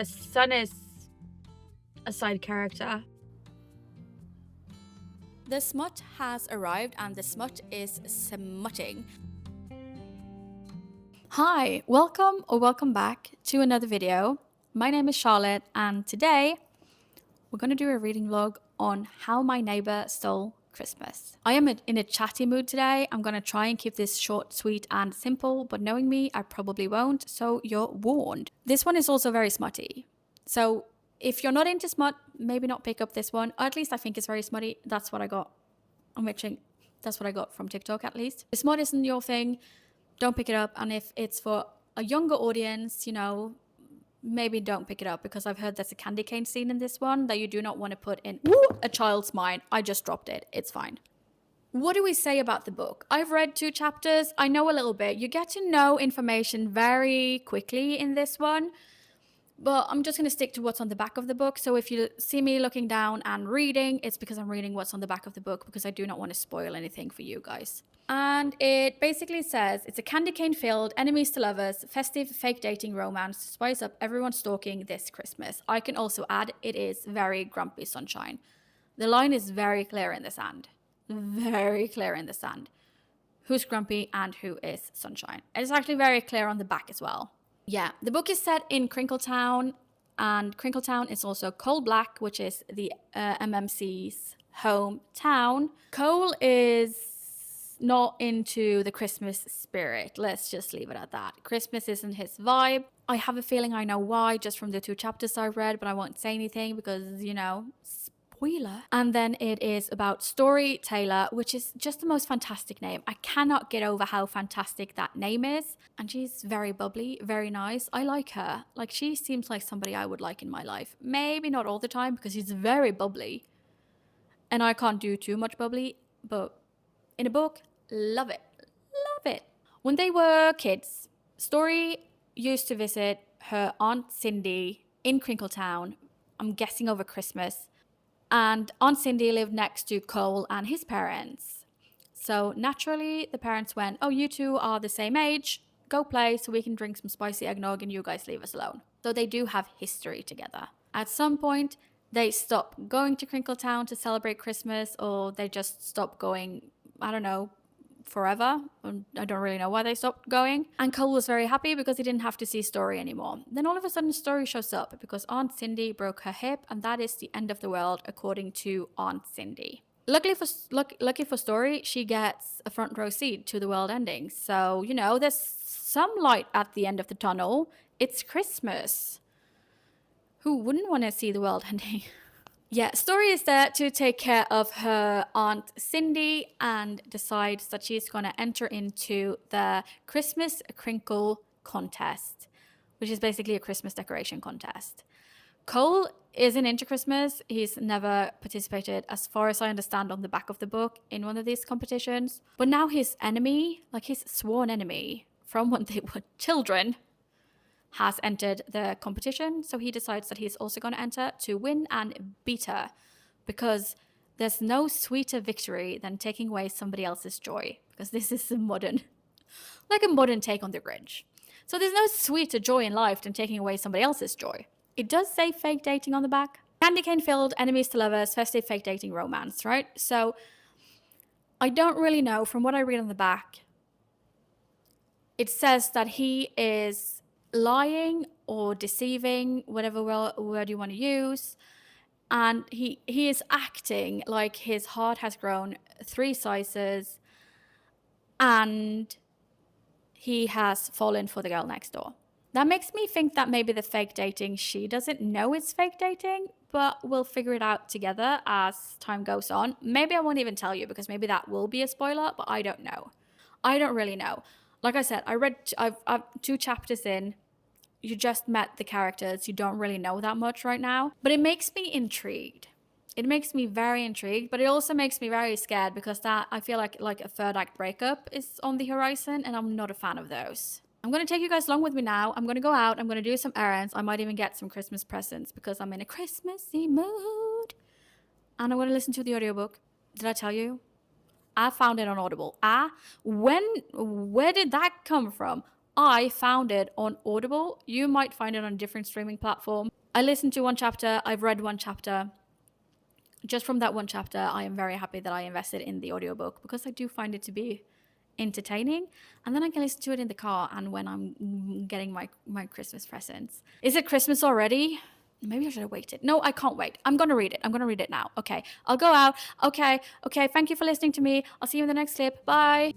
A son is a side character. The smut has arrived and the smut is smutting. Hi, welcome or welcome back to another video. My name is Charlotte and today we're going to do a reading vlog on How My Neighbour Stole Christmas. I am in a chatty mood today. I'm going to try and keep this short, sweet and simple, but knowing me, I probably won't, so you're warned. This one is also very smutty. So if you're not into smut, maybe not pick up this one. Or at least I think it's very smutty. That's what I got. That's what I got from TikTok at least. If smut isn't your thing, don't pick it up. And if it's for a younger audience, maybe don't pick it up, because I've heard there's a candy cane scene in this one that you do not want to put in a child's mind. I just dropped it. It's fine. What do we say about the book? I've read 2 chapters. I know a little bit. You get to know information very quickly in this one. But I'm just going to stick to what's on the back of the book. So if you see me looking down and reading, it's because I'm reading what's on the back of the book, because I do not want to spoil anything for you guys. And it basically says, it's a candy cane filled, enemies to lovers, festive fake dating romance to spice up everyone's stalking this Christmas. I can also add, it is very grumpy sunshine. The line is very clear in the sand. Very clear in the sand. Who's grumpy and who is sunshine. And it's actually very clear on the back as well. Yeah, the book is set in Crinkletown, and Crinkletown is also Coal Black, which is the MMC's hometown. Cole is not into the Christmas spirit. Let's just leave it at that. Christmas isn't his vibe. I have a feeling I know why, just from the 2 chapters I've read, but I won't say anything because, spoiler. And then it is about Story Taylor, which is just the most fantastic name. I cannot get over how fantastic that name is. And she's very bubbly, very nice. I like her. Like, she seems like somebody I would like in my life. Maybe not all the time, because she's very bubbly. And I can't do too much bubbly, but in a book, love it. Love it. When they were kids, Story used to visit her Aunt Cindy in Crinkletown, I'm guessing over Christmas. And Aunt Cindy lived next to Cole and his parents. So naturally, the parents went, oh, you two are the same age. Go play so we can drink some spicy eggnog and you guys leave us alone. So they do have history together. At some point, they stop going to Crinkletown to celebrate Christmas, or they just stop going, I don't know, forever. I don't really know why they stopped going. And Cole was very happy because he didn't have to see Story anymore. Then all of a sudden Story shows up because Aunt Cindy broke her hip, and that is the end of the world according to Aunt Cindy. Luckily for Story, she gets a front row seat to the world ending. So, there's some light at the end of the tunnel. It's Christmas. Who wouldn't want to see the world ending? Yeah, Story is there to take care of her Aunt Cindy and decides that she's going to enter into the Christmas Crinkle contest, which is basically a Christmas decoration contest. Cole isn't into Christmas. He's never participated, as far as I understand, on the back of the book in one of these competitions. But now his enemy, like his sworn enemy from when they were children, has entered the competition, so he decides that he's also going to enter to win and beat her, because there's no sweeter victory than taking away somebody else's joy, because this is a modern take on the Grinch. So there's no sweeter joy in life than taking away somebody else's joy. It does say fake dating on the back. Candy cane filled, enemies to lovers, festive fake dating romance, right? So I don't really know. From what I read on the back, it says that he is lying or deceiving, whatever word you want to use, and he is acting like his heart has grown 3 sizes and he has fallen for the girl next door. That makes me think that maybe the fake dating, she doesn't know it's fake dating, but we'll figure it out together as time goes on. Maybe I won't even tell you, because maybe that will be a spoiler, but I don't know. I don't really know. Like I said, I've 2 chapters in. You just met the characters. You don't really know that much right now. But it makes me intrigued. It makes me very intrigued, but it also makes me very scared, because that I feel like a 3rd act breakup is on the horizon, and I'm not a fan of those. I'm going to take you guys along with me now. I'm going to go out. I'm going to do some errands. I might even get some Christmas presents, because I'm in a Christmassy mood. And I'm going to listen to the audiobook. Did I tell you? I found it on Audible. Where did that come from? I found it on Audible. You might find it on a different streaming platform. I listened to one chapter, I've read one chapter. Just from that one chapter, I am very happy that I invested in the audiobook because I do find it to be entertaining, and then I can listen to it in the car and when I'm getting my Christmas presents. Is it Christmas already? Maybe I should have waited. No, I can't wait. I'm gonna read it now. Okay, I'll go out. Okay, thank you for listening to me. I'll see you in the next clip. Bye.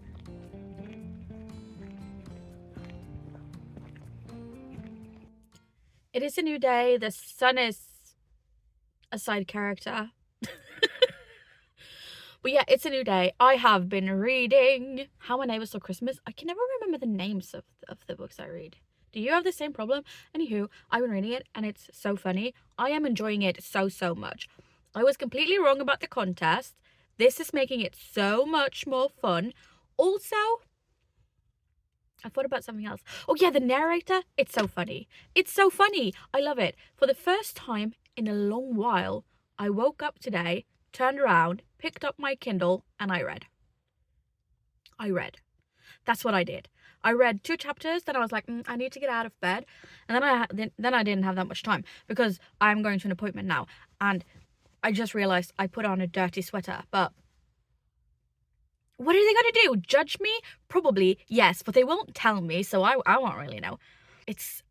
It is a new day. The sun is a side character. But yeah, it's a new day. I have been reading How My Neighbour Stole Christmas. I can never remember the names of the books I read. Do you have the same problem? Anywho, I've been reading it and it's so funny. I am enjoying it so much. I was completely wrong about the contest. This is making it so much more fun. Also, I thought about something else. Oh yeah, the narrator. It's so funny. It's so funny. I love it. For the first time in a long while, I woke up today, turned around, picked up my Kindle, and I read. That's what I did. I read 2 chapters, then I was like, I need to get out of bed. And then I didn't have that much time because I'm going to an appointment now. And I just realized I put on a dirty sweater. But what are they going to do? Judge me? Probably, yes. But they won't tell me, so I won't really know.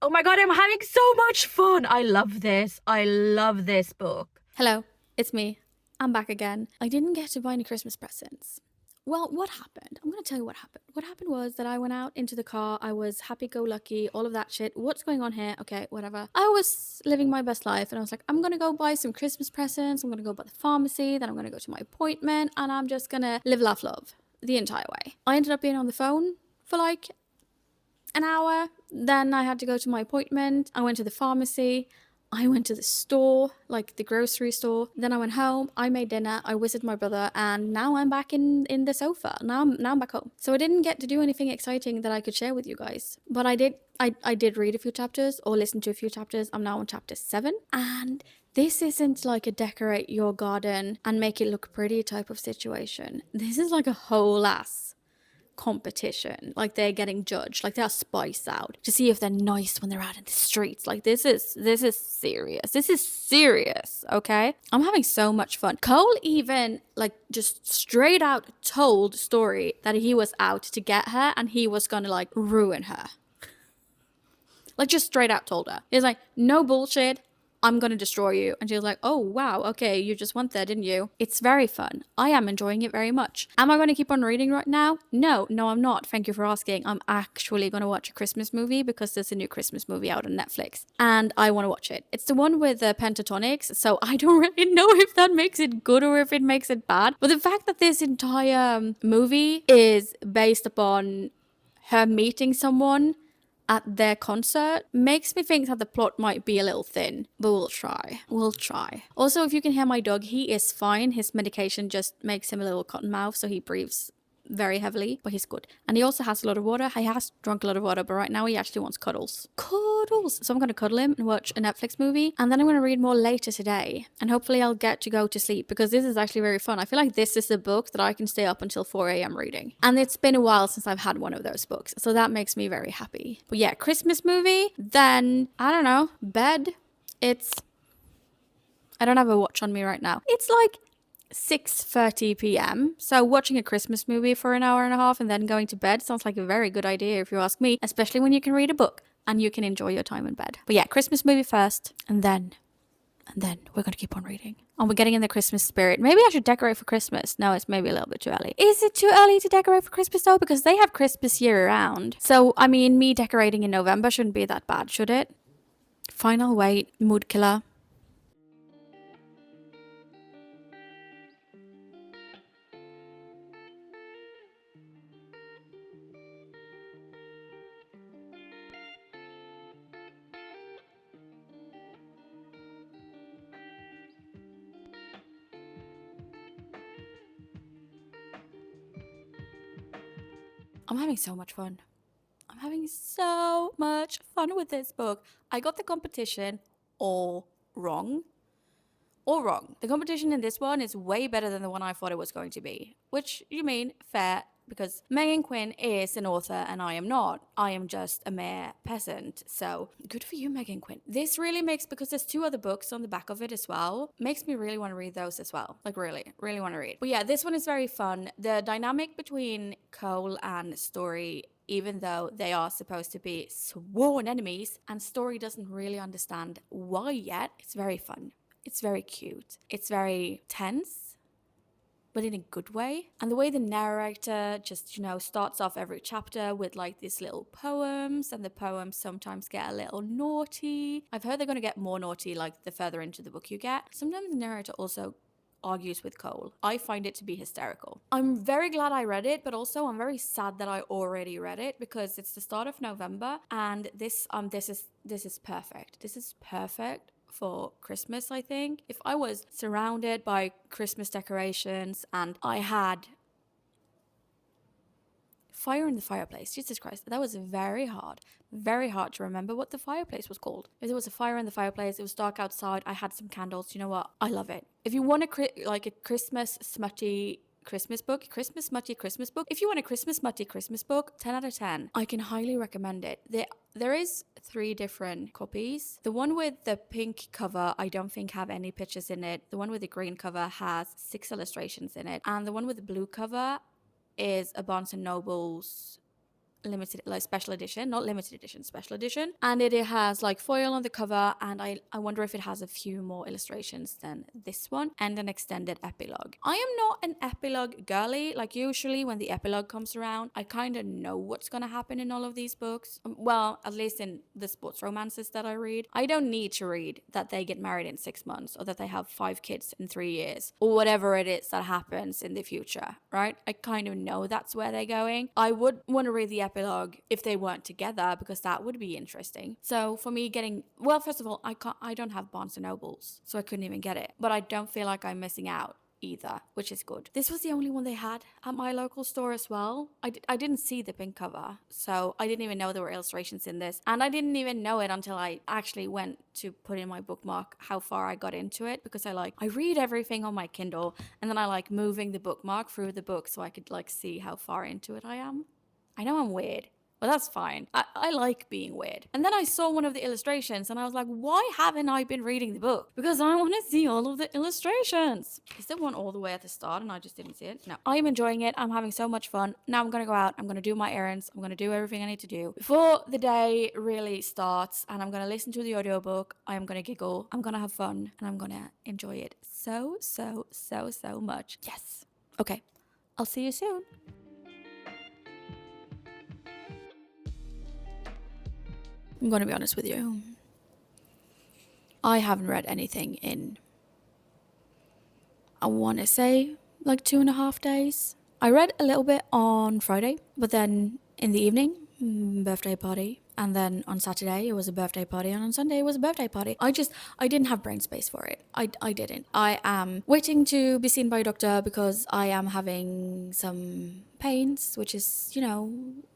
Oh my god, I'm having so much fun. I love this. I love this book. Hello, it's me. I'm back again. I didn't get to buy any Christmas presents. Well, what happened? I'm going to tell you what happened. What happened was that I went out into the car. I was happy-go-lucky, all of that shit. What's going on here? Okay, whatever. I was living my best life and I was like, I'm going to go buy some Christmas presents. I'm going to go by the pharmacy. Then I'm going to go to my appointment and I'm just going to live, laugh, love the entire way. I ended up being on the phone for like an hour. Then I had to go to my appointment. I went to the pharmacy. I went to the store, like the grocery store. Then I went home, I made dinner, I visited my brother, and now I'm back in the sofa. Now I'm back home. So I didn't get to do anything exciting that I could share with you guys. But I did read a few chapters or listen to a few chapters. I'm now on chapter 7. And this isn't like a decorate your garden and make it look pretty type of situation. This is like a whole ass competition. Like they're getting judged, like they're spiced out to see if they're nice when they're out in the streets. Like this is serious. Okay, I'm having so much fun. Cole even like just straight out told Story that he was out to get her and he was gonna like ruin her. Like just straight out told her. He's like, no bullshit, I'm gonna destroy you. And she was like, oh wow, okay, you just went there, didn't you? It's very fun. I am enjoying it very much. Am I gonna keep on reading right now? No, I'm not. Thank you for asking. I'm actually gonna watch a Christmas movie because there's a new Christmas movie out on Netflix and I want to watch it. It's the one with the pentatonics, so I don't really know if that makes it good or if it makes it bad. But the fact that this entire movie is based upon her meeting someone at their concert makes me think that the plot might be a little thin, but we'll try. Also, if you can hear my dog, he is fine. His medication just makes him a little cotton mouth, so he breathes very heavily, but he's good. And he also has a lot of water. He has drunk a lot of water, but right now he actually wants cuddles. So I'm gonna cuddle him and watch a Netflix movie, and then I'm gonna read more later today, and hopefully I'll get to go to sleep because this is actually very fun. I feel like this is a book that I can stay up until 4 a.m. reading, and it's been a while since I've had one of those books, so that makes me very happy. But yeah, Christmas movie, then I don't know, bed. I don't have a watch on me right now. It's like 6:30 p.m. So watching a Christmas movie for an hour and a half and then going to bed sounds like a very good idea if you ask me, especially when you can read a book and you can enjoy your time in bed. But yeah, Christmas movie first and then we're going to keep on reading. And we're getting in the Christmas spirit. Maybe I should decorate for Christmas. No, it's maybe a little bit too early. Is it too early to decorate for Christmas though? Because they have Christmas year round. So, I mean, me decorating in November shouldn't be that bad, should it? Fine, I'll wait. Mood killer. I'm having so much fun. I'm having so much fun with this book. I got the competition all wrong. All wrong. The competition in this one is way better than the one I thought it was going to be. Which, you mean, fair, because Megan Quinn is an author and I am not. I am just a mere peasant. So good for you, Megan Quinn. This really makes, because there's 2 other books on the back of it as well, makes me really want to read those as well. Like really, really want to read. But yeah, this one is very fun. The dynamic between Cole and Story, even though they are supposed to be sworn enemies, and Story doesn't really understand why yet, it's very fun. It's very cute. It's very tense, but in a good way. And the way the narrator just, starts off every chapter with like these little poems, and the poems sometimes get a little naughty. I've heard they're going to get more naughty like the further into the book you get. Sometimes the narrator also argues with Cole. I find it to be hysterical. I'm very glad I read it, but also I'm very sad that I already read it, because it's the start of November, and this is perfect. This is perfect for Christmas, I think. If I was surrounded by Christmas decorations and I had fire in the fireplace, Jesus Christ, that was very hard to remember what the fireplace was called. If there was a fire in the fireplace, it was dark outside, I had some candles, you know what? I love it. If you want a Christmas smutty Christmas book, if you want a Christmas smutty Christmas book, 10 out of 10. I can highly recommend it. There is 3 different copies. The one with the pink cover, I don't think have any pictures in it. The one with the green cover has 6 illustrations in it. And the one with the blue cover is a Barnes & Noble's limited, like special edition, not limited edition, special edition. And it has like foil on the cover, and I wonder if it has a few more illustrations than this one, and an extended epilogue. I am not an epilogue girly. Like usually when the epilogue comes around, I kind of know what's gonna happen in all of these books. Well, at least in the sports romances that I read. I don't need to read that they get married in 6 months, or that they have 5 kids in 3 years, or whatever it is that happens in the future, right? I kind of know that's where they're going. I would want to read the epilogue if they weren't together, because that would be interesting. So for me first of all, I don't have Barnes & Nobles, so I couldn't even get it, but I don't feel like I'm missing out either, which is good. This was the only one they had at my local store as well. I didn't see the pink cover, so I didn't even know there were illustrations in this, and I didn't even know it until I actually went to put in my bookmark how far I got into it, because I read everything on my Kindle, and then I like moving the bookmark through the book so I could like see how far into it I am. I know I'm weird, but that's fine. I like being weird. And then I saw one of the illustrations and I was like, why haven't I been reading the book? Because I want to see all of the illustrations. Is there one all the way at the start and I just didn't see it? No. I am enjoying it. I'm having so much fun. Now I'm going to go out. I'm going to do my errands. I'm going to do everything I need to do before the day really starts, and I'm going to listen to the audiobook. I am going to giggle. I'm going to have fun, and I'm going to enjoy it so much. Yes. Okay. I'll see you soon. I'm going to be honest with you. I haven't read anything in, I want to say, like 2.5 days. I read a little bit on Friday, but then in the evening, birthday party. And then on Saturday, it was a birthday party. And on Sunday, it was a birthday party. I didn't have brain space for it. I didn't. I am waiting to be seen by a doctor because I am having some pains, which is,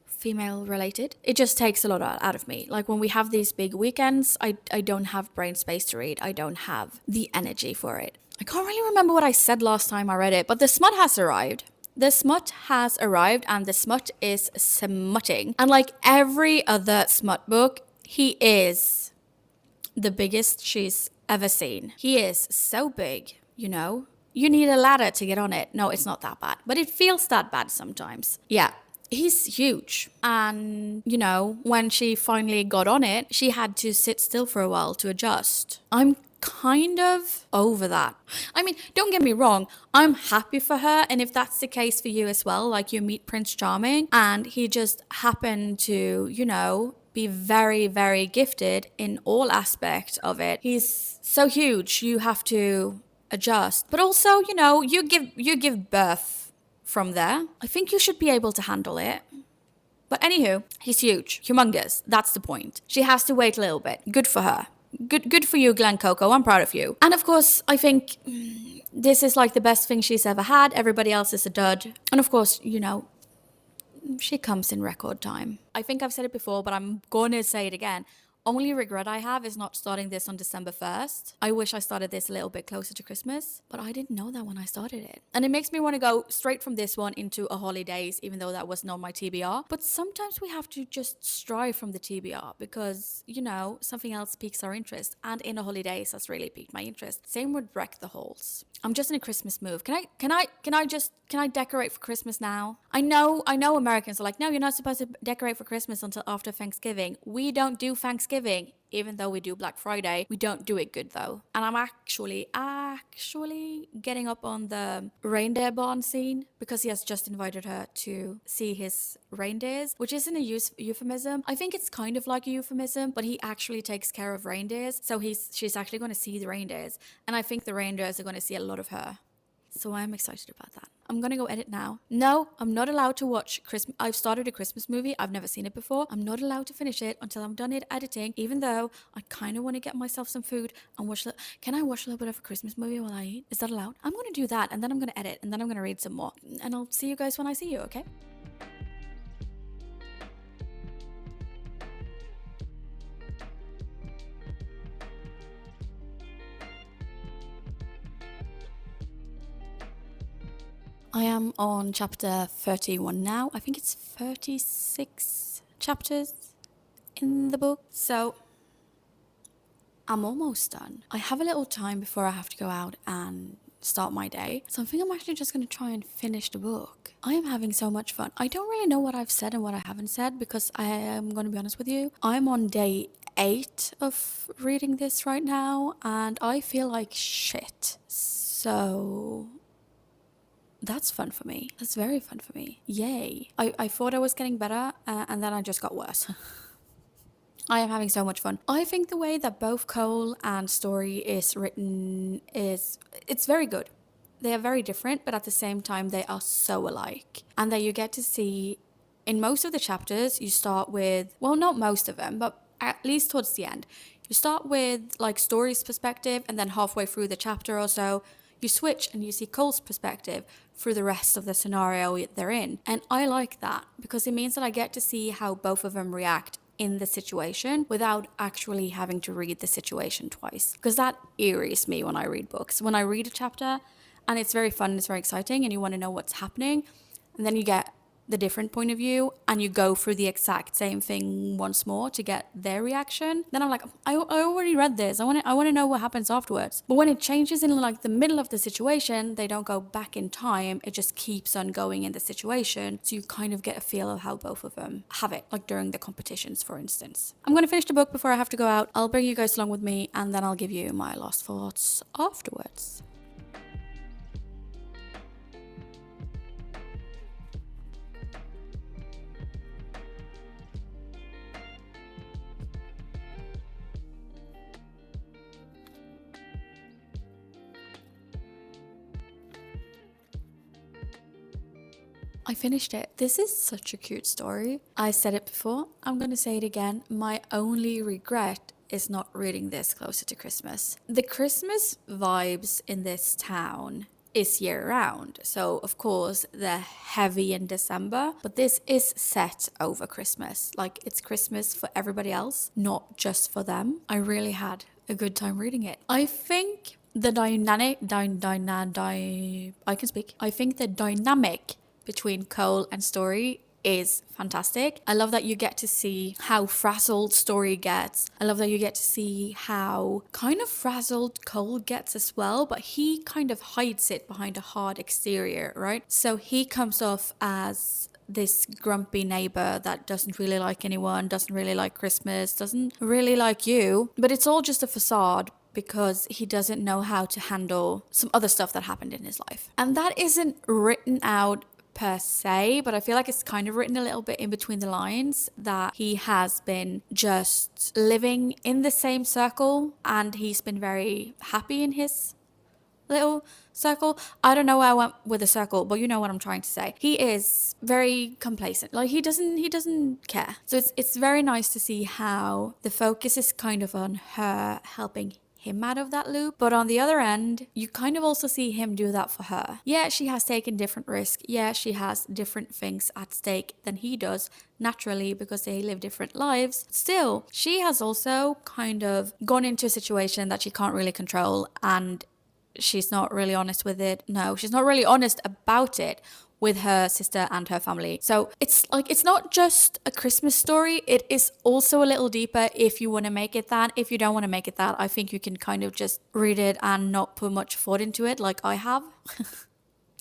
female related. It just takes a lot out of me. Like when we have these big weekends, I don't have brain space to read. I don't have the energy for it. I can't really remember what I said last time I read it, but the smut has arrived. The smut has arrived, and the smut is smutting. And like every other smut book, he is the biggest she's ever seen. He is so big, You need a ladder to get on it. No, it's not that bad, but it feels that bad sometimes. Yeah. He's huge. And, when she finally got on it, she had to sit still for a while to adjust. I'm kind of over that. I mean, don't get me wrong, I'm happy for her. And if that's the case for you as well, like you meet Prince Charming and he just happened to, be very, very gifted in all aspects of it. He's so huge, you have to adjust. But also, you give birth from there. I think you should be able to handle it. But anywho, he's huge, humongous. That's the point. She has to wait a little bit. Good for her. Good for you, Glen Coco. I'm proud of you. And of course, I think this is like the best thing she's ever had. Everybody else is a dud. And of course, she comes in record time. I think I've said it before, but I'm going to say it again. only regret I have is not starting this on December 1st. I wish I started this a little bit closer to Christmas, but I didn't know that when I started it. And it makes me want to go straight from this one into a holidays, even though that was not my TBR. But sometimes we have to just strive from the TBR because, you know, something else piques our interest. And in the holidays has really piqued my interest. Same with Wreck the Halls. I'm just in a Christmas mood. Can I decorate for Christmas now? I know Americans are like, no, you're not supposed to decorate for Christmas until after Thanksgiving. We don't do Thanksgiving. Even though we do Black Friday, we don't do it good though. And I'm actually getting up on the reindeer barn scene because he has just invited her to see his reindeers, which isn't a euphemism. I think it's kind of like a euphemism, but he actually takes care of reindeers. So she's actually going to see the reindeers. And I think the reindeers are going to see a lot of her. So I'm excited about that. I'm gonna go edit now. No, I'm not allowed to watch Christmas. I've started a Christmas movie. I've never seen it before. I'm not allowed to finish it until I'm done editing, even though I kind of want to get myself some food and watch. Can I watch a little bit of a Christmas movie while I eat? Is that allowed? I'm gonna do that, and then I'm gonna edit, and then I'm gonna read some more. And I'll see you guys when I see you, okay? I am on chapter 31 now. I think it's 36 chapters in the book. So I'm almost done. I have a little time before I have to go out and start my day. So I think I'm actually just going to try and finish the book. I am having so much fun. I don't really know what I've said and what I haven't said because I am going to be honest with you. I'm on day 8 of reading this right now and I feel like shit. So that's fun for me. That's very fun for me. Yay. I thought I was getting better and then I just got worse. I am having so much fun. I think the way that both Cole and Story is written it's very good. They are very different, but at the same time they are so alike. And that you get to see in most of the chapters, you start with, well, not most of them, but at least towards the end, you start with like Story's perspective and then halfway through the chapter or so, you switch and you see Cole's perspective through the rest of the scenario they're in. And I like that because it means that I get to see how both of them react in the situation without actually having to read the situation twice. Because that irritates me when I read books. When I read a chapter and it's very fun and it's very exciting and you want to know what's happening, and then you get the different point of view and you go through the exact same thing once more to get their reaction, then I'm like, I already read this. I want to know what happens afterwards. But when it changes in like the middle of the situation, they don't go back in time. It just keeps on going in the situation. So you kind of get a feel of how both of them have it, like during the competitions, for instance. I'm going to finish the book before I have to go out. I'll bring you guys along with me and then I'll give you my last thoughts afterwards. I finished it. This is such a cute story. I said it before, I'm gonna say it again. My only regret is not reading this closer to Christmas. The Christmas vibes in this town is year round. So of course they're heavy in December, but this is set over Christmas. Like it's Christmas for everybody else, not just for them. I really had a good time reading it. I think the dynamic between Cole and Story is fantastic. I love that you get to see how frazzled Story gets. I love that you get to see how kind of frazzled Cole gets as well, but he kind of hides it behind a hard exterior, right? So he comes off as this grumpy neighbor that doesn't really like anyone, doesn't really like Christmas, doesn't really like you, but it's all just a facade because he doesn't know how to handle some other stuff that happened in his life. And that isn't written out per se, but I feel like it's kind of written a little bit in between the lines that he has been just living in the same circle and he's been very happy in his little circle. I don't know where I went with the circle, but you know what I'm trying to say. He is very complacent. Like he doesn't care. So it's very nice to see how the focus is kind of on her helping him out of that loop. But on the other end, you kind of also see him do that for her. Yeah, she has taken different risks. Yeah, she has different things at stake than he does, naturally, because they live different lives. Still, she has also kind of gone into a situation that she can't really control, and she's not really honest with it. No, she's not really honest about it with her sister and her family. So it's like, it's not just a Christmas story. It is also a little deeper if you want to make it that. If you don't want to make it that, I think you can kind of just read it and not put much thought into it like I have.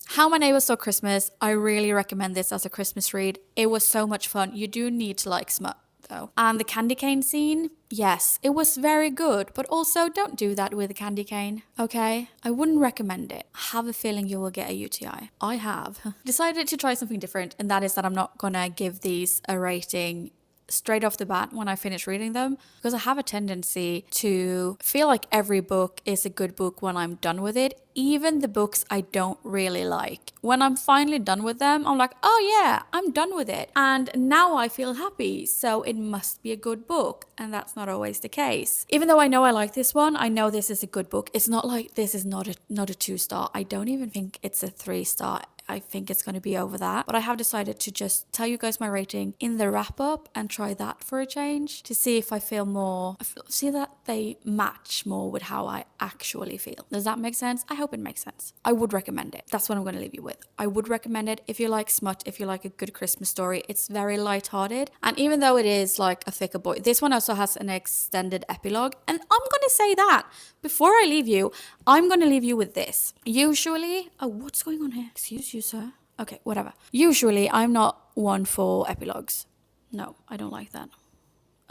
How My Neighbour Stole Christmas. I really recommend this as a Christmas read. It was so much fun. You do need to like smut though. And the candy cane scene, yes, it was very good, but also don't do that with a candy cane, okay? I wouldn't recommend it. I have a feeling you will get a UTI. I have. Decided to try something different, and that is that I'm not gonna give these a rating straight off the bat when I finish reading them, because I have a tendency to feel like every book is a good book when I'm done with it, even the books I don't really like. When I'm finally done with them, I'm like, oh yeah, I'm done with it. And now I feel happy, so it must be a good book. And that's not always the case. Even though I know I like this one, I know this is a good book. It's not like this is not a 2-star. I don't even think it's a 3-star. I think it's going to be over that. But I have decided to just tell you guys my rating in the wrap up and try that for a change to see if I feel more, see that they match more with how I actually feel. Does that make sense? I hope it makes sense. I would recommend it. That's what I'm going to leave you with. I would recommend it if you like smut, if you like a good Christmas story. It's very lighthearted. And even though it is like a thicker boy, this one also has an extended epilogue. And I'm going to say that before I leave you, I'm going to leave you with this. Usually, oh, what's going on here? Excuse you, sir. Okay, whatever. Usually, I'm not one for epilogues. No, I don't like that.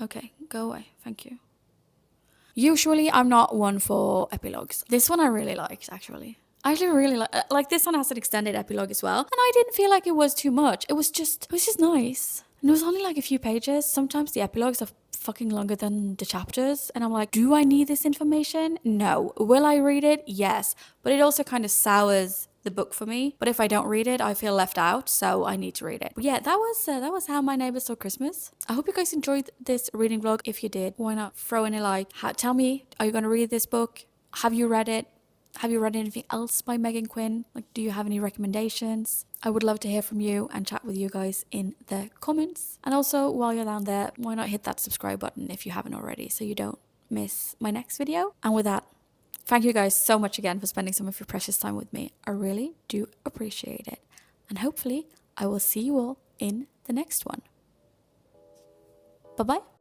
Okay, go away. Thank you. Usually, I'm not one for epilogues. This one I really liked, actually. I actually really like this one has an extended epilogue as well. And I didn't feel like it was too much. It was just nice. And it was only like a few pages. Sometimes the epilogues are fucking longer than the chapters. And I'm like, do I need this information? No. Will I read it? Yes. But it also kind of sours the book for me. But if I don't read it, I feel left out, so I need to read it. But yeah, that was How My Neighbour Stole Christmas. I hope you guys enjoyed this reading vlog. If you did, why not throw in a like? Tell me, are you gonna read this book? Have you read it? Have you read anything else by Megan Quinn? Like, do you have any recommendations? I would love to hear from you and chat with you guys in the comments. And also, while you're down there, why not hit that subscribe button if you haven't already, so you don't miss my next video. And with that, thank you guys so much again for spending some of your precious time with me. I really do appreciate it. And hopefully, I will see you all in the next one. Bye-bye.